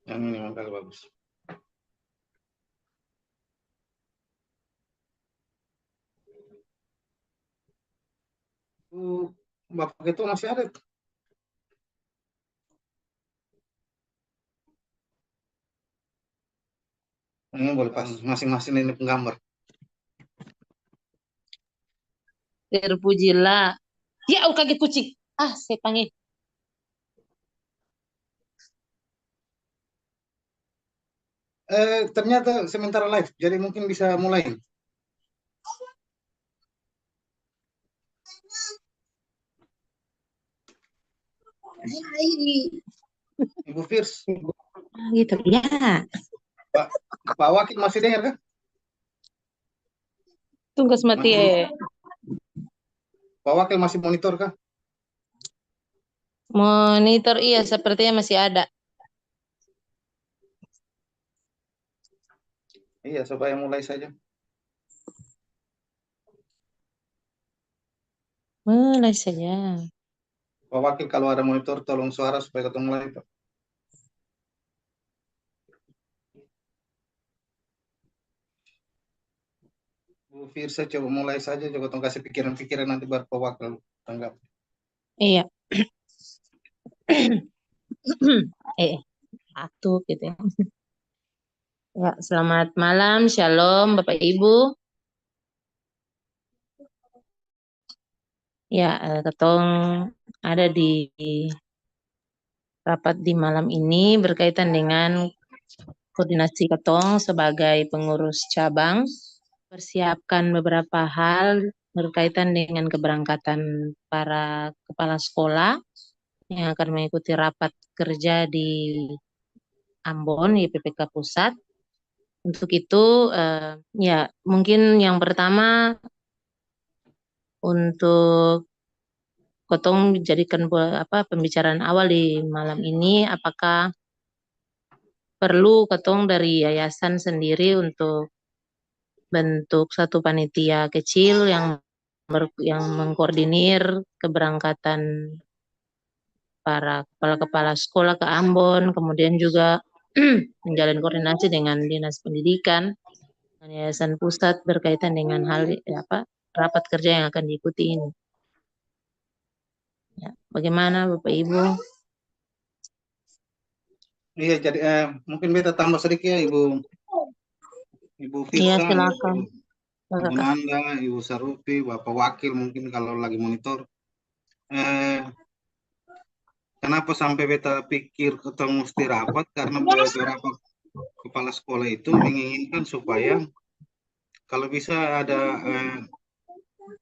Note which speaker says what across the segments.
Speaker 1: Yang ini mangkal bagus. Bapak itu masih ada. Ini boleh pas masing-masing ini penggambar.
Speaker 2: Terpujilah. Ya, kaget kucing. Saya panggil.
Speaker 1: Ternyata sementara live, jadi mungkin bisa mulai. Ibu Firs,
Speaker 2: Gitu ya.
Speaker 1: Pak, Pak Wakil masih dengar kan?
Speaker 2: Tunggu mati
Speaker 1: Masih, Pak Wakil masih monitor kan?
Speaker 2: Monitor iya sepertinya masih ada.
Speaker 1: Iya, supaya mulai saja.
Speaker 2: Mulai saja.
Speaker 1: Pak Wakil kalau ada monitor tolong suara supaya ketemu mulai Pak. Bu Firsa coba mulai saja, coba tolong kasih pikiran-pikiran nanti baru Pak Wakil tanggap.
Speaker 2: Iya. Satu gitu ya. Ya, selamat malam, shalom Bapak Ibu. Ya, ketong ada di rapat di malam ini berkaitan dengan koordinasi ketong sebagai pengurus cabang, persiapkan beberapa hal berkaitan dengan keberangkatan para kepala sekolah yang akan mengikuti rapat kerja di Ambon, YPPK Pusat. Untuk itu, ya mungkin yang pertama untuk Kotong jadikan pembicaraan awal di malam ini, apakah perlu Kotong dari yayasan sendiri untuk bentuk satu panitia kecil yang mengkoordinir keberangkatan para kepala-kepala sekolah ke Ambon, kemudian juga menjalin koordinasi dengan Dinas Pendidikan dan Yayasan Pusat berkaitan dengan rapat kerja yang akan diikuti ini. Ya, bagaimana Bapak Ibu?
Speaker 1: Iya, jadi mungkin beta tambah sedikit ya Ibu
Speaker 2: Iya,
Speaker 1: Firsa,
Speaker 2: silakan.
Speaker 1: Ibu Nanda, Ibu Sarupi, Bapak Wakil mungkin kalau lagi monitor. Eh, Kenapa sampai beta pikir ketemu mesti rapat? Karena beberapa kepala sekolah itu menginginkan supaya kalau bisa ada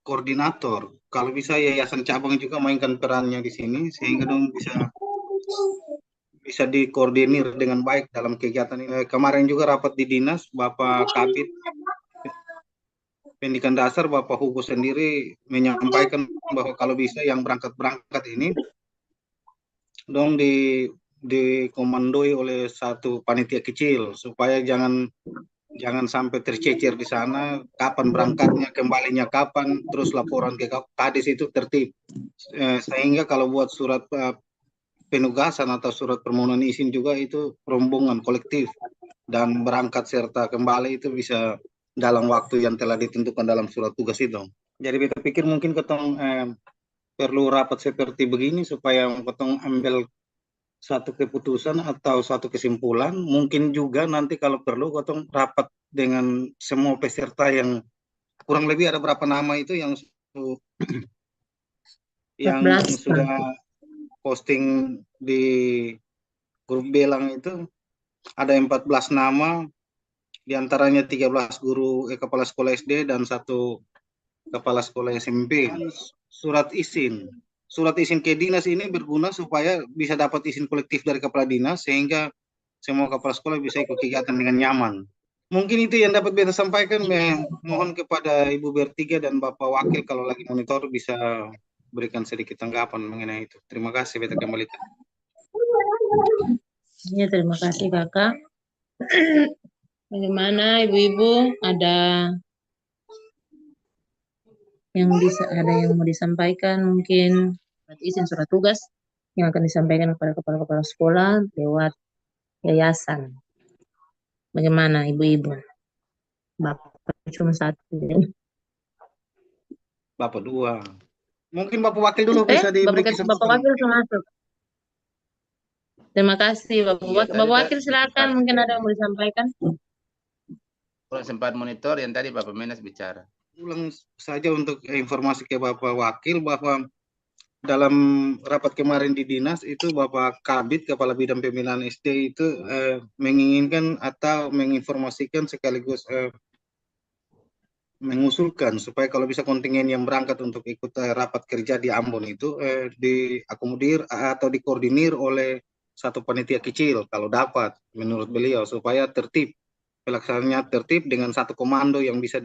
Speaker 1: koordinator, kalau bisa yayasan cabang juga mainkan perannya di sini sehingga dong bisa bisa dikoordinir dengan baik dalam kegiatan ini. Kemarin juga rapat di dinas, Bapak Kabit Pendidikan Dasar, Bapak Hugo sendiri menyampaikan bahwa kalau bisa yang berangkat-berangkat ini dong dikomandoi oleh satu panitia kecil supaya jangan jangan sampai tercecer di sana kapan berangkatnya kembalinya kapan terus laporan ke Kadis itu tertib. Sehingga kalau buat surat penugasan atau surat permohonan izin juga itu rombongan kolektif dan berangkat serta kembali itu bisa dalam waktu yang telah ditentukan dalam surat tugas itu. Jadi kita pikir mungkin ketong perlu rapat seperti begini supaya ketong ambil satu keputusan atau satu kesimpulan. Mungkin juga nanti kalau perlu ketong rapat dengan semua peserta yang kurang lebih ada berapa nama itu yang
Speaker 2: 14.
Speaker 1: sudah posting di grup Belang itu ada 14 nama, diantaranya 13 kepala sekolah SD dan satu kepala sekolah SMP. Surat izin ke dinas ini berguna supaya bisa dapat izin kolektif dari kepala dinas sehingga semua kepala sekolah bisa ikut kegiatan dengan nyaman. Mungkin itu yang dapat beta sampaikan. Mohon kepada Ibu Bertiga dan Bapak Wakil kalau lagi monitor bisa berikan sedikit tanggapan mengenai itu. Terima kasih, beta kembalikan.
Speaker 2: Ya, terima kasih Kakak. Bagaimana Ibu-ibu? Ada yang mau disampaikan mungkin izin surat tugas yang akan disampaikan kepada kepala-kepala sekolah lewat yayasan. Bagaimana ibu-ibu? Bapak cuma satu.
Speaker 1: Bapak dua. Mungkin Bapak Wakil dulu bisa diberi
Speaker 2: Bapak
Speaker 1: kesempatan.
Speaker 2: Wakil sudah masuk. Terima kasih
Speaker 3: Iya,
Speaker 2: Bapak,
Speaker 3: tadi
Speaker 2: Bapak Wakil silakan, mungkin ada yang mau disampaikan.
Speaker 3: kalau sempat monitor yang tadi Bapak Menas bicara.
Speaker 1: Ulang saja untuk informasi ke Bapak Wakil bahwa dalam rapat kemarin di dinas itu Bapak Kabid Kepala Bidang Pembinaan SD itu menginginkan atau menginformasikan sekaligus mengusulkan supaya kalau bisa kontingen yang berangkat untuk ikut rapat kerja di Ambon itu diakomodir atau dikoordinir oleh satu panitia kecil kalau dapat menurut beliau supaya tertib pelaksananya tertib dengan satu komando yang bisa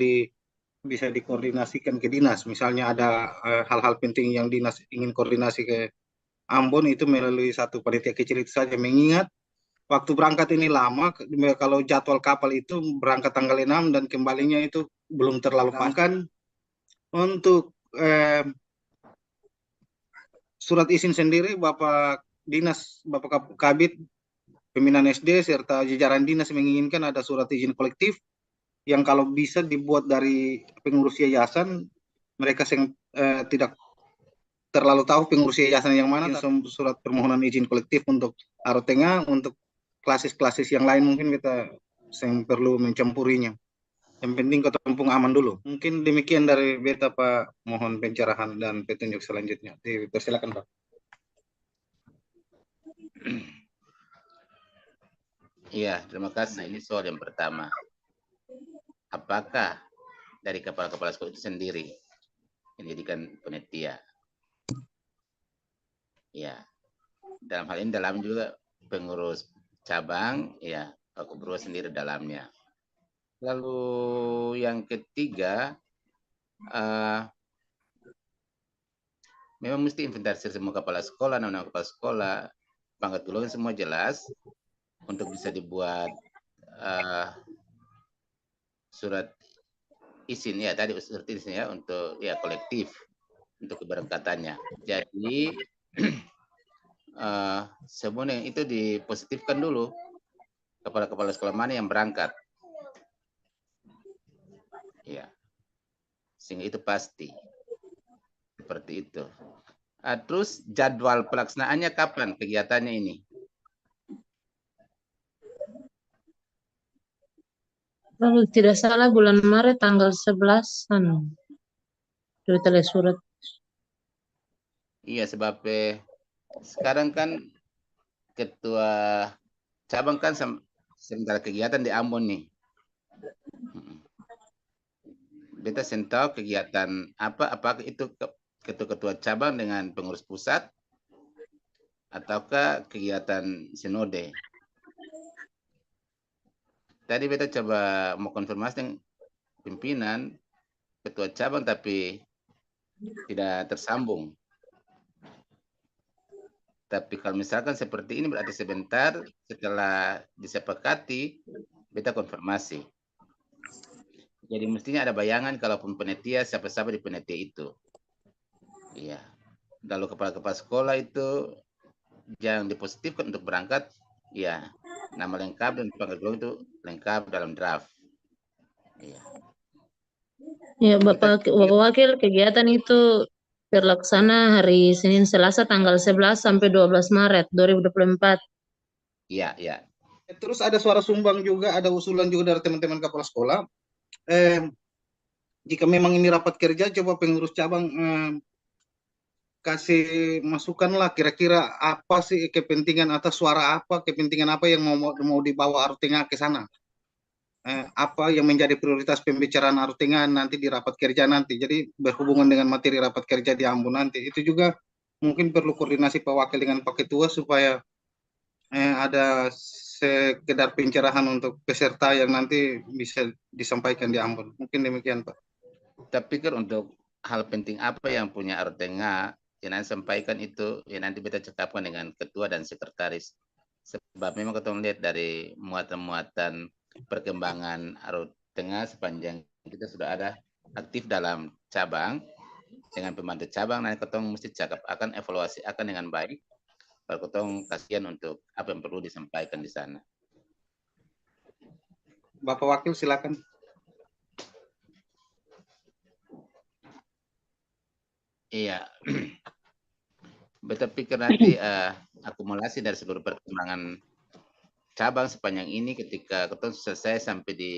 Speaker 1: dikoordinasikan ke dinas. Misalnya ada hal-hal penting yang dinas ingin koordinasi ke Ambon itu melalui satu panitia kecil itu saja. Mengingat waktu berangkat ini lama, kalau jadwal kapal itu berangkat tanggal 6 dan kembalinya itu belum terlalu pasti. Untuk surat izin sendiri, Bapak Dinas, Bapak Kabid Pembinaan SD serta jajaran dinas menginginkan ada surat izin kolektif yang kalau bisa dibuat dari pengurus yayasan, mereka tidak terlalu tahu pengurus yayasan yang mana, surat permohonan izin kolektif untuk Aro Tengah, untuk klasis-klasis yang lain mungkin kita perlu mencampurinya. Yang penting ketempung aman dulu. Mungkin demikian dari beta Pak, mohon pencerahan dan petunjuk selanjutnya. Dipersilakan Pak.
Speaker 3: Iya, terima kasih. Ini soal yang pertama. Apakah dari kepala-kepala sekolah itu sendiri menjadikan panitia? Ya, dalam hal ini dalam juga pengurus cabang, ya, aku berdua sendiri dalamnya. Lalu yang ketiga, memang mesti inventarisir semua kepala sekolah, nama-nama kepala sekolah, pangkat golongan semua jelas, untuk bisa dibuat surat izin ya tadi surat izin ya untuk ya kolektif untuk keberangkatannya. Jadi semuanya itu dipositifkan dulu kepala-kepala sekolah mana yang berangkat. Ya, sehingga itu pasti seperti itu. Terus jadwal pelaksanaannya kapan kegiatannya ini?
Speaker 2: Kalau tidak salah bulan Maret tanggal 11-an. Sudah surat.
Speaker 3: Iya, sebab sekarang kan ketua cabang kan sementara kegiatan di Ambon nih. Beta tahu kegiatan apakah itu ketua-ketua cabang dengan pengurus pusat ataukah kegiatan sinode? Tadi beta coba mau konfirmasi dengan pimpinan ketua cabang tapi tidak tersambung. Tapi kalau misalkan seperti ini berarti sebentar setelah disepakati beta konfirmasi. Jadi mestinya ada bayangan kalaupun panitia siapa-siapa di panitia itu. Iya. Lalu kepala-kepala sekolah itu yang dipositifkan untuk berangkat, ya nama lengkap dan pangkat golongan itu lengkap dalam draft. Iya.
Speaker 2: Ya, Bapak Wakil, kegiatan itu terlaksana hari Senin Selasa tanggal 11 sampai 12 Maret 2024.
Speaker 3: Iya, iya.
Speaker 1: Terus ada suara sumbang juga, ada usulan juga dari teman-teman kepala sekolah. Jika memang ini rapat kerja, coba pengurus cabang kasih masukan lah kira-kira apa sih kepentingan atau suara apa, kepentingan apa yang mau dibawa Aro Tengah ke sana. Apa yang menjadi prioritas pembicaraan Aro Tengah nanti di rapat kerja nanti. Jadi berhubungan dengan materi rapat kerja di Ambon nanti. Itu juga mungkin perlu koordinasi Pak Wakil dengan Pak Ketua supaya ada sekedar pencerahan untuk peserta yang nanti bisa disampaikan di Ambon. Mungkin demikian Pak.
Speaker 3: Tapi kan untuk hal penting apa yang punya Aro Tengah, yang nanti sampaikan itu, yang nanti kita cekapkan dengan ketua dan sekretaris. Sebab memang kita lihat dari muatan-muatan perkembangan Aro Tengah sepanjang kita sudah ada aktif dalam cabang dengan pembantu cabang, nanti kita mesti cakap akan evaluasi akan dengan baik Kalau ketong kasihan untuk apa yang perlu disampaikan di sana.
Speaker 1: Bapak Wakil silakan.
Speaker 3: Iya. Beta pikir nanti akumulasi dari seluruh perkembangan cabang sepanjang ini ketika ketong selesai sampai di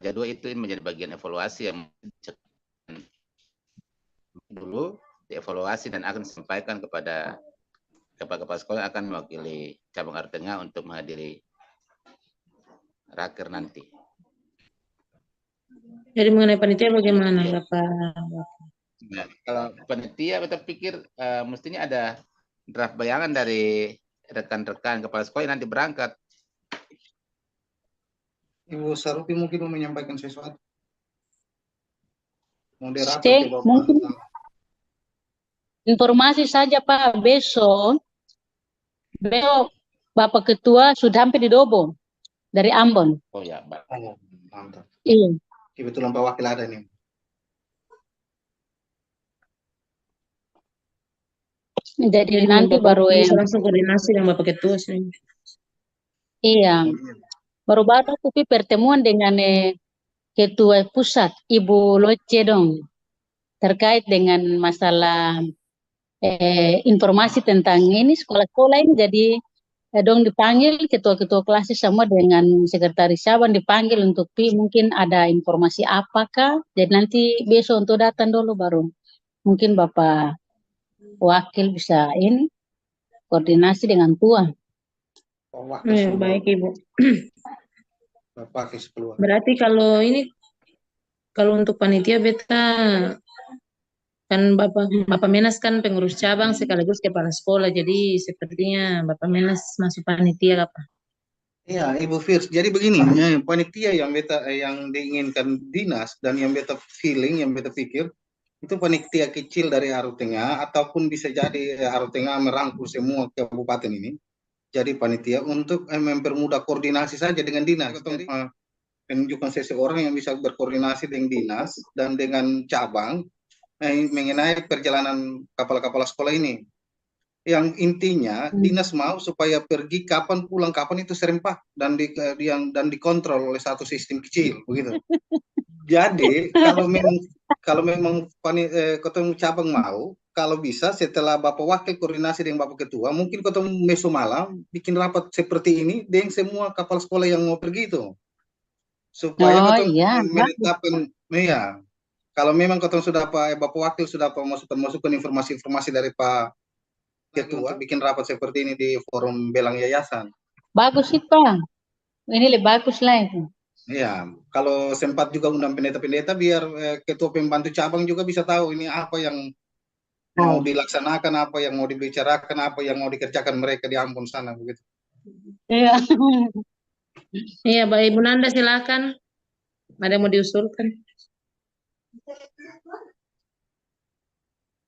Speaker 3: jadwal itu menjadi bagian evaluasi yang dulu dievaluasi dan akan disampaikan kepada kepala sekolah yang akan mewakili cabang Arus Tengah untuk menghadiri raker nanti.
Speaker 2: Jadi mengenai panitia bagaimana Bapak?
Speaker 3: Nah, kalau panitia beta pikir mestinya ada draft bayangan dari rekan-rekan kepala sekolah yang nanti berangkat.
Speaker 1: Ibu Sarupi mungkin mau menyampaikan sesuatu. Moderator
Speaker 4: Cek,
Speaker 1: coba
Speaker 4: mungkin
Speaker 1: Pak.
Speaker 4: informasi saja Pak, besok Bapak Ketua sudah hampir di Dobo dari Ambon.
Speaker 3: Oh ya, Mbak.
Speaker 1: Oh, mantap.
Speaker 4: Iya.
Speaker 1: Kebetulan Pak Wakil ada nih.
Speaker 4: Jadi nanti baru
Speaker 2: bisa
Speaker 4: yang
Speaker 2: langsung koordinasi dengan Bapak Ketua sih.
Speaker 4: iya. Baru-baru aku pertemuan dengan Ketua Pusat Ibu Loce dong terkait dengan masalah informasi tentang ini sekolah-sekolah ini. Jadi dong dipanggil ketua-ketua kelas semua dengan sekretaris cabang dipanggil untuk mungkin ada informasi apakah. Jadi nanti besok untuk datang dulu baru mungkin Bapak Wakil bisa ini koordinasi dengan Tua.
Speaker 1: Pak Wakil
Speaker 2: Baik Ibu.
Speaker 1: Bapak Wakil keluar.
Speaker 2: Berarti kalau untuk panitia beta kan Bapak Menas kan pengurus cabang sekaligus kepala sekolah, jadi sepertinya Bapak Menas masuk panitia apa?
Speaker 1: Iya, Ibu Firs. Jadi begini, panitia yang diinginkan dinas dan yang beta feeling, yang beta pikir itu panitia kecil dari Arus Tengah ataupun bisa jadi Arus Tengah merangkul semua kabupaten ini. Jadi panitia untuk mempermudah koordinasi saja dengan dinas. Menunjukkan seseorang yang bisa berkoordinasi dengan dinas dan dengan cabang mengenai perjalanan kapal-kapal sekolah ini. Yang intinya dinas mau supaya pergi kapan pulang kapan itu serempak dan dikontrol oleh satu sistem kecil begitu. Jadi kalau memang ketemu cabang mau, kalau bisa setelah Bapak Wakil koordinasi dengan Bapak Ketua, mungkin ketemu besok malam bikin rapat seperti ini dengan semua kapal sekolah yang mau pergi itu. Supaya menetapkan kalau memang ketemu sudah Bapak Wakil sudah masukkan informasi dari Pak Ketua bikin rapat seperti ini di forum Belang Yayasan.
Speaker 4: Bagus sih Pak. Ini lebih bagus lah itu.
Speaker 1: Iya, kalau sempat juga undang pendeta-pendeta biar ketua pembantu cabang juga bisa tahu ini apa yang mau dilaksanakan, apa yang mau dibicarakan, apa yang mau dikerjakan mereka di Ambon sana begitu.
Speaker 4: Iya.
Speaker 2: Iya, Mbak Ibu Nanda silakan. Ada yang mau diusulkan?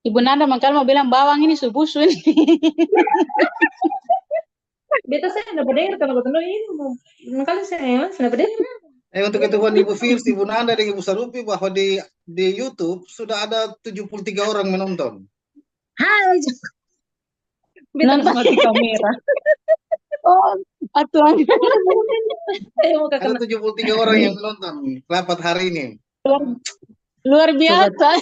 Speaker 4: Ibu Nanda makanya mau bilang bawang ini subusu ini.
Speaker 2: Beta saya dapat dengar kalau ketemu ini makanya saya dapat dengar.
Speaker 1: Untuk ketemuan Ibu Firs, Ibu Nanda dan Ibu Sarupi bahwa di YouTube sudah ada 73 orang menonton.
Speaker 2: Hai. Beta mati kamera.
Speaker 4: Oh, aturan.
Speaker 1: Ada 73 orang yang menonton rapat hari ini.
Speaker 4: Luar biasa.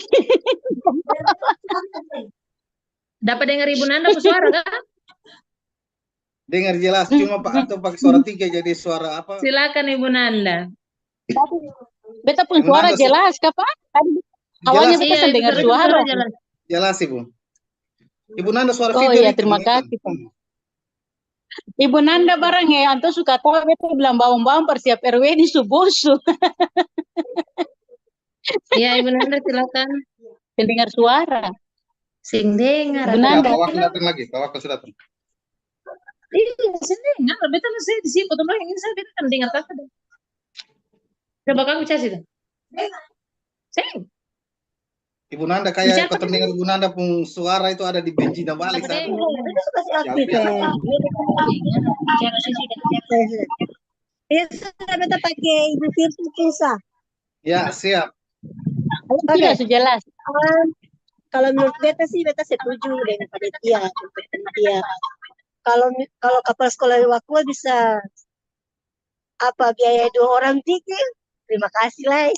Speaker 2: Dapat dengar Ibu Nanda suara kan?
Speaker 1: Dengar jelas, cuma Pak atau pakai suara 3 jadi suara apa?
Speaker 2: Silakan Ibu Nanda.
Speaker 4: Beta pun suara jelas, Pak. Awalnya beta dengar suara.
Speaker 1: Jelas Ibu. Ibu Nanda suara
Speaker 4: video. Oh iya, terima kasih Pak. Ibu Nanda barang ya, anto suka tahu beta bilang bawang-bawang persiap RW di subusu.
Speaker 2: Iya Ibu Nanda silakan.
Speaker 4: Dengar suara.
Speaker 2: Sing dengar.
Speaker 4: Ibu Nanda.
Speaker 1: Pak Wakil datang lagi, Pak Wakil sudah datang.
Speaker 2: Iya, sing dengar. Beta masih di sini potong ini saya beta kan dengar kakak. Coba kamu cari itu. Sing.
Speaker 1: Ibu Nanda kayak ketemu dengan Ibu Nanda pun suara itu ada di Benjina Bali sana.
Speaker 5: Iya, sudah beta pakai Ibu Firsa.
Speaker 1: Ya, siap.
Speaker 4: Sudah jelas.
Speaker 5: kalau menurut beta sih beta setuju dengan panitia untuk panitia. Kalau kapal sekolah Wakwa bisa apa biaya 2 orang pikir, terima kasih lah.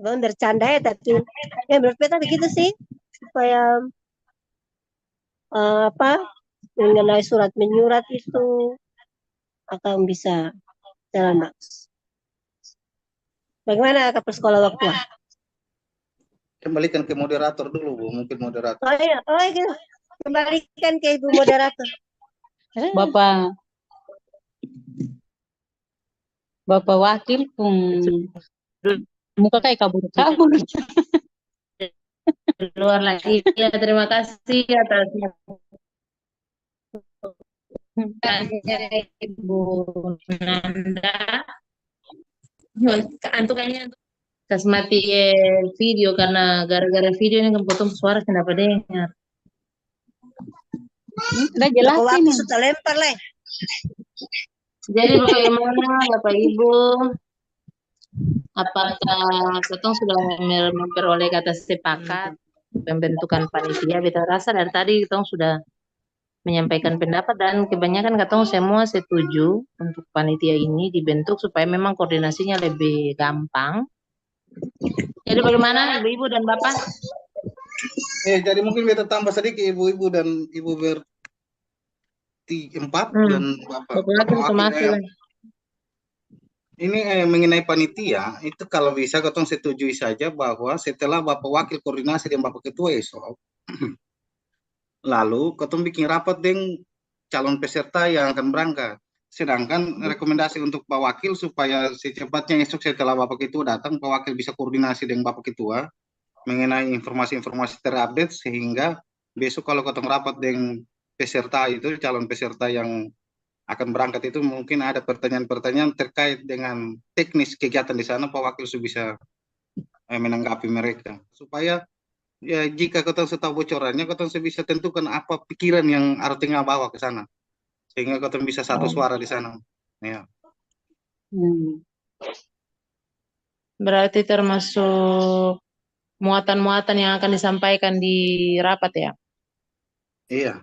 Speaker 5: Bang bercanda ya, tapi ya menurut beta begitu sih, supaya apa mengenai surat menyurat itu akan bisa jalan bagus. Bagaimana kapal sekolah Wakwa?
Speaker 1: Kembalikan ke moderator dulu, Bu. Mungkin moderator.
Speaker 5: Oh iya, kembalikan ke Ibu moderator.
Speaker 4: Bapak Wakil pun muka kayak kabur-kabur.
Speaker 2: Luar lagi. Ya, terima kasih atas Ibu Nanda. Kayaknya kasih mati video karena gara-gara video ini kan potong suara kenapa dengar.
Speaker 4: Udah jelas
Speaker 5: Bapak
Speaker 4: ini.
Speaker 5: Wakil sudah lempar lah.
Speaker 2: Jadi bagaimana Bapak Ibu? Apakah ketong sudah memperoleh kata sepakat pembentukan panitia? Beta rasa dari tadi ketong sudah menyampaikan pendapat dan kebanyakan ketong semua setuju untuk panitia ini dibentuk supaya memang koordinasinya lebih gampang. Jadi bagaimana Ibu-ibu dan Bapak?
Speaker 1: Jadi mungkin beta tambah sedikit ibu-ibu dan Ibu Berti 4 dan Bapak Wakil. Ini mengenai panitia, itu kalau bisa ketong setujui saja bahwa setelah Bapak Wakil koordinasi dengan Bapak Ketua esok, lalu ketong bikin rapat dengan calon peserta yang akan berangkat. Sedangkan rekomendasi untuk Pak Wakil supaya secepatnya esok setelah Bapak Ketua datang, Pak Wakil bisa koordinasi dengan Bapak Ketua mengenai informasi-informasi terupdate, sehingga besok kalau ketong rapat dengan peserta itu, calon peserta yang akan berangkat itu, mungkin ada pertanyaan-pertanyaan terkait dengan teknis kegiatan di sana, Pak Wakil sudah bisa menanggapi mereka. Supaya ya, jika kita sudah tahu bocorannya, kita bisa tentukan apa pikiran yang harus tengah bawa ke sana. Sehingga kita bisa satu suara di sana. Ya.
Speaker 2: Berarti termasuk muatan-muatan yang akan disampaikan di rapat ya?
Speaker 1: Iya.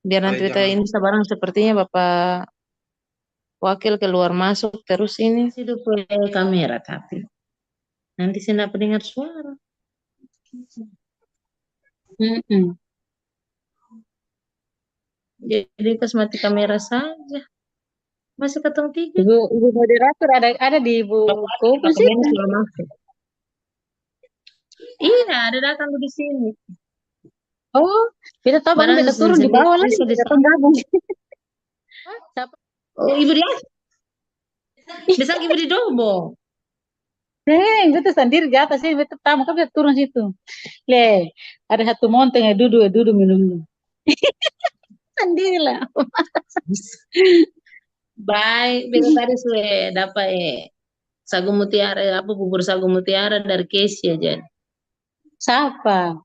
Speaker 2: Biar nanti kita ini sabarang sepertinya Bapak Wakil keluar masuk terus ini hidup kamera tapi nanti saya tidak mendengar suara. Jadi pas mati kamera saja masih ketemu 3.
Speaker 4: Ibu moderator ada di Ibu Kopus itu.
Speaker 2: Iya, ada datang di sini.
Speaker 4: Oh, kita tahu bang kita turun di bawah lagi kita gabung.
Speaker 2: Oh, Ibu dia? Bisa Ibu di Dobo.
Speaker 4: Kita sendiri di atas sini, kita tamu kan kita turun situ. Ada satu monteng yang duduk minum. Sendiri lah.
Speaker 2: Baik, beta tadi sudah dapat sagu mutiara, bubur sagu mutiara dari Kesia aja.
Speaker 4: Siapa?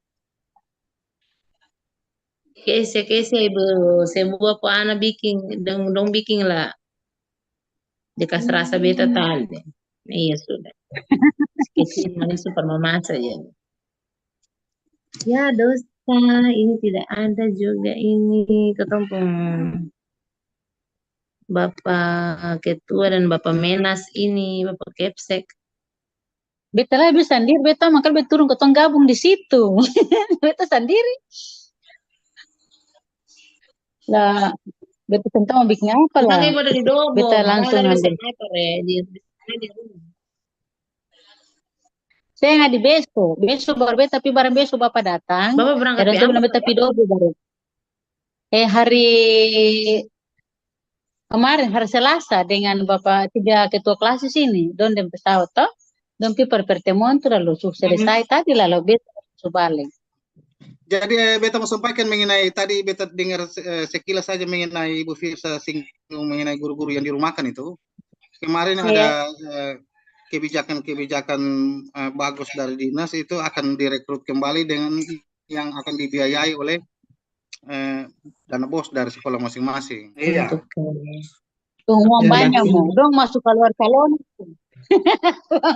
Speaker 2: Kesia Ibu, sebuah po anak bikin, dong bikin lah. Dikasih rasa beta tadi. Iya sudah. Kesia manis super mama saja. Ya dosa, ini tidak ada juga ini ketemu Bapak Ketua dan Bapak Menas ini, Bapak Kepsek.
Speaker 4: Beta lah sendiri, beta makanya beta turun ketong gabung di situ. Beta sendiri. Lah, beta tentang mau bikin apa lah? Beta langsung ambil. Saya nggak di besok baru beta, tapi barang besok bapak datang.
Speaker 2: Bapak berangkat
Speaker 4: dan saya bilang beta pidobo baru. Hari kemarin hari Selasa dengan bapak 3 ketua kelas di sini, don dem pesawat toh, don pi pertemuan tuh lalu selesai tadi lalu beta balik.
Speaker 1: Jadi beta mau sampaikan mengenai tadi beta dengar sekilas saja mengenai Ibu Firsa singgung mengenai guru-guru yang dirumahkan itu. Kemarin ada kebijakan-kebijakan bagus dari dinas, itu akan direkrut kembali dengan yang akan dibiayai oleh dana bos dari sekolah masing-masing. Iya.
Speaker 4: Uang
Speaker 1: Jadi
Speaker 4: banyak
Speaker 1: nanti-
Speaker 4: mau. Dong masuk keluar calon.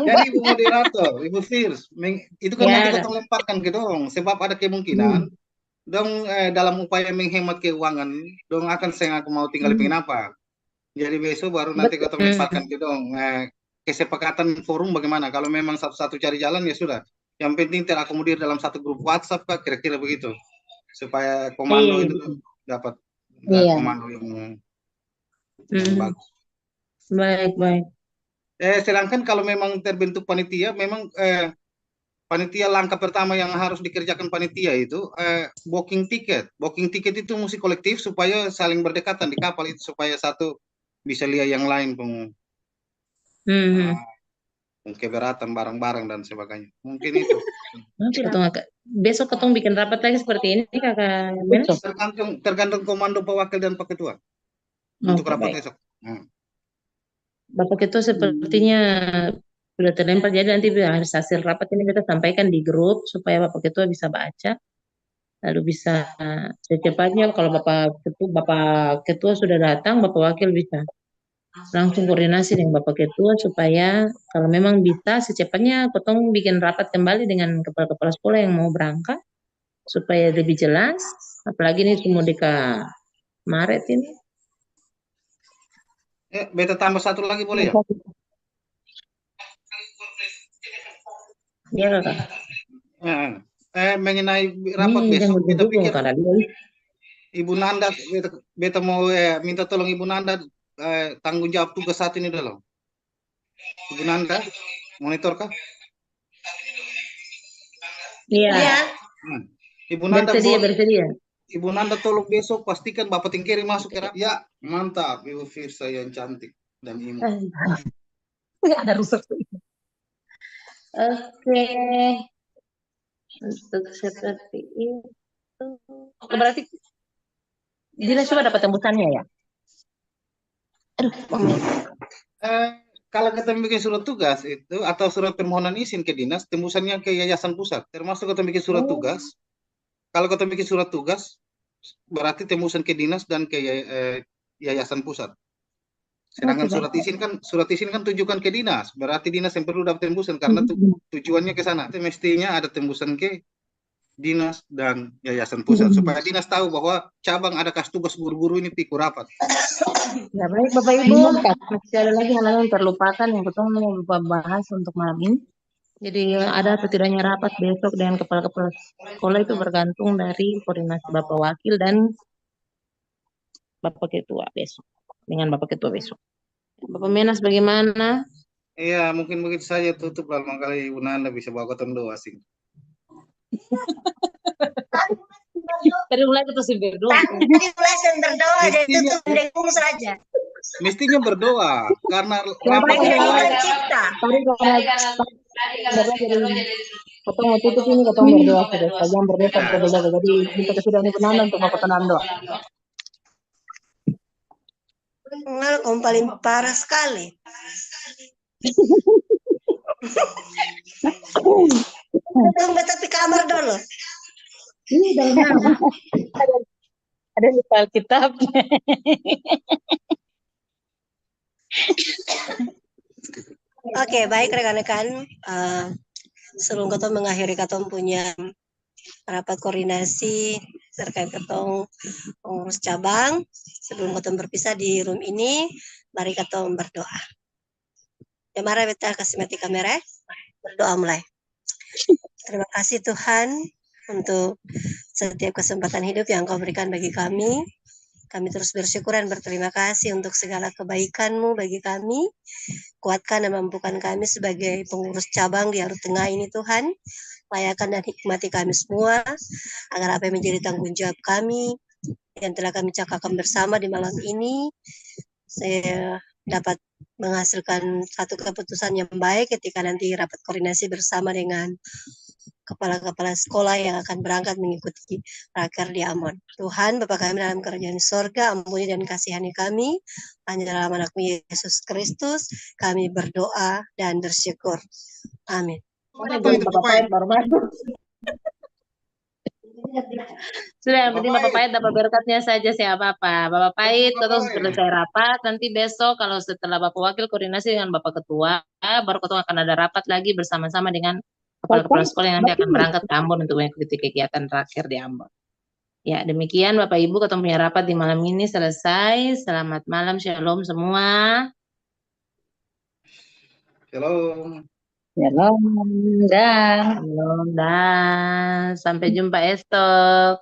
Speaker 1: Jadi Ibu moderator, Ibu Firs, itu kan
Speaker 2: Ya,
Speaker 1: nanti
Speaker 2: Kak.
Speaker 1: kita lemparkan ke dong, sebab ada kemungkinan dong dalam upaya menghemat keuangan, dong akan saya aku mau tinggal pengen apa. Jadi besok baru nanti kita lemparkan ke dong kesepakatan forum bagaimana. Kalau memang satu-satu cari jalan ya sudah. Yang penting terakomodir dalam satu grup WhatsApp Kak, kira-kira begitu. Supaya komando
Speaker 2: Iya.
Speaker 1: itu dapat
Speaker 4: Iya.
Speaker 1: komando yang bagus.
Speaker 2: Baik, baik.
Speaker 1: Sedangkan kalau memang terbentuk panitia, memang panitia langkah pertama yang harus dikerjakan panitia itu booking tiket. Booking tiket itu mesti kolektif supaya saling berdekatan di kapal itu supaya satu bisa lihat yang lain keberatan barang-barang dan sebagainya. Mungkin itu.
Speaker 2: Besok ketemu bikin rapat lagi seperti ini Kakak Menes.
Speaker 1: Tergantung komando pewakil dan pak ketua untuk rapat
Speaker 2: baik.
Speaker 1: besok.
Speaker 2: Bapak Ketua sepertinya sudah terlempar, jadi nanti hasil rapat ini kita sampaikan di grup supaya Bapak Ketua bisa baca, lalu bisa secepatnya kalau Bapak Ketua sudah datang, Bapak Wakil bisa langsung koordinasi dengan Bapak Ketua supaya kalau memang bisa secepatnya potong bikin rapat kembali dengan kepala-kepala sekolah yang mau berangkat supaya lebih jelas, apalagi ini semua dekat Maret ini.
Speaker 1: Beta tambah satu lagi boleh ya?
Speaker 2: Ya Kakak.
Speaker 1: Mengenai rapat besok, kita pikir Ibu Nanda, beta mau minta tolong Ibu Nanda tanggung jawab tugas saat ini dulu. Ibu Nanda, monitor kah?
Speaker 2: Iya.
Speaker 1: Ibu Nanda
Speaker 2: bersedia.
Speaker 1: Ibu Nanda tolong besok pastikan Bapak Tingkiri masuk ke rapat. Ya, mantap Ibu Firsa yang cantik dan imut.
Speaker 2: Ada rusak. Oke. Untuk seperti itu. Berarti Dina coba dapat tembusannya ya? Aduh,
Speaker 1: kalau kita bikin surat tugas itu atau surat permohonan izin ke dinas, tembusannya ke yayasan pusat. Termasuk kita bikin surat tugas. Kalau kita bikin surat tugas, berarti tembusan ke dinas dan ke yayasan pusat. Sedangkan surat izin kan tujukan ke dinas, berarti dinas yang perlu dapat tembusan karena tujuannya ke sana. Mestinya ada tembusan ke dinas dan yayasan pusat supaya dinas tahu bahwa cabang ada kas tugas guru-guru ini pikir rapat.
Speaker 2: Ya baik Bapak Ibu, masih ada lagi hal yang terlupakan yang kita mau bahas untuk malam ini. Jadi ada atau tidaknya rapat besok dengan kepala-kepala sekolah itu bergantung dari koordinasi Bapak Wakil dan Bapak Ketua besok. Dengan Bapak Ketua besok. Bapak Menas bagaimana?
Speaker 1: Iya, mungkin begitu saja tutup lah. Makanya Ibu Nanda bisa bawa ke doa sih.
Speaker 2: Tadi mulai kita sih berdoa.
Speaker 5: Tadi mulai berdoa, jadi tutup mendekung saja.
Speaker 1: Mestinya berdoa karena
Speaker 5: rapat cipta.
Speaker 2: Kita mau tutup ini, kita mau berdoa saja. Jangan berdoa terlebih dahulu. Jadi kita sudah ini benar untuk Bapak doa.
Speaker 5: Kamu paling parah sekali. Tunggu tapi kamar dulu.
Speaker 4: Ada di Alkitab.
Speaker 5: Oke, baik rekan-rekan. Sebelum kita mengakhiri kita punya rapat koordinasi terkait ketong pengurus cabang, sebelum kita berpisah di room ini, mari kita berdoa. Ya, mari kita kasih mati kamera, berdoa mulai. Terima kasih Tuhan untuk setiap kesempatan hidup yang Kau berikan bagi kami. Kami terus bersyukur dan berterima kasih untuk segala kebaikan-Mu bagi kami. Kuatkan dan mampukan kami sebagai pengurus cabang di Arut Tengah ini Tuhan. Layakan dan hikmati kami semua, agar apa yang menjadi tanggung jawab kami, yang telah kami cakapkan bersama di malam ini, saya dapat menghasilkan satu keputusan yang baik ketika nanti rapat koordinasi bersama dengan kepala-kepala sekolah yang akan berangkat mengikuti raker di Ambon. Tuhan, Bapa kami dalam kerajaan sorga, ampuni dan kasihani kami. Hanya dalam anak-Mu Yesus Kristus, kami berdoa dan bersyukur. Amin.
Speaker 2: Sudah, yang penting
Speaker 1: Bapak
Speaker 2: Bapak Pahit dapat berkatnya saja, saya apa-apa. Bapak Pahit,
Speaker 1: Bapak
Speaker 2: ketong
Speaker 1: Pahit.
Speaker 2: selesai rapat, nanti besok kalau setelah Bapak Wakil koordinasi dengan Bapak Ketua, baru ketong akan ada rapat lagi bersama-sama dengan kepala-kepala sekolah yang nanti akan berangkat ke Ambon untuk mengikuti kegiatan terakhir di Ambon. Ya, demikian Bapak Ibu, ketong punya rapat di malam ini selesai. Selamat malam, shalom semua.
Speaker 1: Shalom.
Speaker 4: Shalom, dah.
Speaker 2: Shalom, dan sampai jumpa esok.